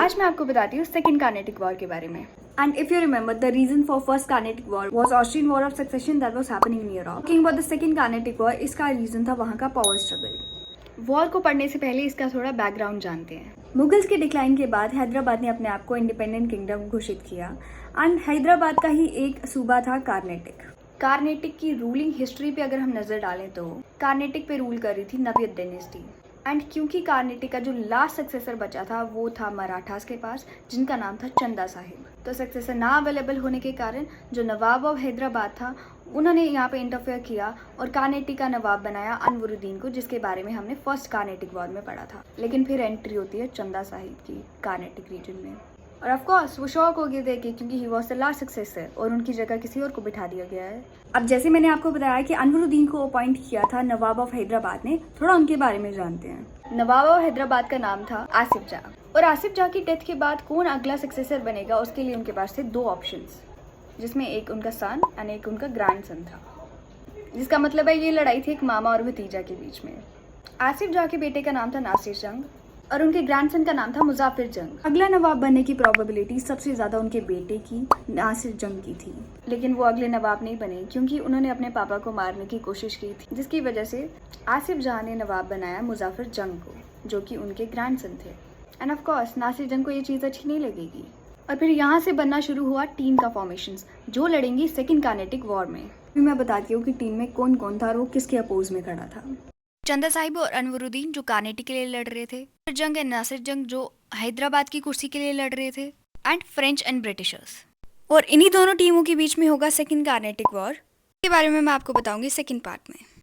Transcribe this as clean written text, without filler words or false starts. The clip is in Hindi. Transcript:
आज मैं आपको बताती हूँ सेकंड कार्नेटिक वॉर के बारे में. And if you remember, the reason for first Carnatic War was Austrian War of Succession that was happening in Europe. Talking about the second Carnatic War, इसका रीजन था वहाँ का पावर स्ट्रगल. वॉर को पढ़ने से पहले इसका थोड़ा बैकग्राउंड जानते हैं. मुगल्स के डिक्लाइन के बाद हैदराबाद ने अपने आप को इंडिपेंडेंट किंगडम घोषित किया एंड हैदराबाद का ही एक सूबा था कार्नेटिक. कार्नेटिक की रूलिंग हिस्ट्री पे अगर हम नजर डालें तो कार्नेटिक पे रूल कर रही थी नव्यद डायनेस्टी. एंड क्योंकि कार्नेटिक का जो लास्ट सक्सेसर बचा था वो था मराठास के पास, जिनका नाम था चंदा साहिब. तो सक्सेसर ना अवेलेबल होने के कारण जो नवाब ऑफ हैदराबाद था उन्होंने यहाँ पे इंटरफेयर किया और कार्नेटिक का नवाब बनाया अनवरुद्दीन को, जिसके बारे में हमने फर्स्ट कार्नेटिक वॉर में पढ़ा था. लेकिन फिर एंट्री होती है चंदा साहिब की कार्नेटिक रीजन में और ऑफ कोर्स वो शौक हो गए थे कि क्योंकि he was the last successor और उनकी जगह किसी और को बिठा दिया गया है. अब जैसे मैंने आपको बताया कि अनवरुद्दीन को अपॉइंट किया था नवाब ऑफ हैदराबाद ने, थोड़ा उनके बारे में जानते हैं. नवाब ऑफ हैदराबाद का नाम था आसिफ जा और आसिफ जा की डेथ के बाद कौन अगला सक्सेसर बनेगा उसके लिए उनके पास थे दो ऑप्शंस, जिसमें एक उनका सन और एक उनका ग्रैंडसन था. जिसका मतलब है ये लड़ाई थी एक मामा और भतीजा के बीच में. आसिफ जा के बेटे का नाम था नासिर जंग और उनके ग्रैंडसन का नाम था मुजाफिर जंग. अगला नवाब बनने की प्रोबेबिलिटी सबसे ज्यादा उनके बेटे की नासिर जंग की थी, लेकिन वो अगले नवाब नहीं बने क्योंकि उन्होंने अपने पापा को मारने की कोशिश की थी, जिसकी वजह से आसिफ जहां ने नवाब बनाया मुजाफिर जंग को, जो कि उनके ग्रैंडसन थे. एंड ऑफ कोर्स नासिर जंग को ये चीज़ अच्छी नहीं लगेगी और फिर यहाँ से बनना शुरू हुआ टीम का फॉर्मेशंस जो लड़ेंगी सेकेंड कार्नेटिक वॉर में. मैं बताती हूँ कि टीम में कौन कौन था और वो किसके अपोज में खड़ा था. चंदा साहिब और अनवरुद्दीन जो कार्नेटिक के लिए लड़ रहे थे, जंग एंड नासिर जंग जो हैदराबाद की कुर्सी के लिए लड़ रहे थे, एंड फ्रेंच एंड ब्रिटिशर्स. और इन्हीं दोनों टीमों के बीच में होगा सेकंड कार्नेटिक वॉर. के बारे में मैं आपको बताऊंगी सेकंड पार्ट में.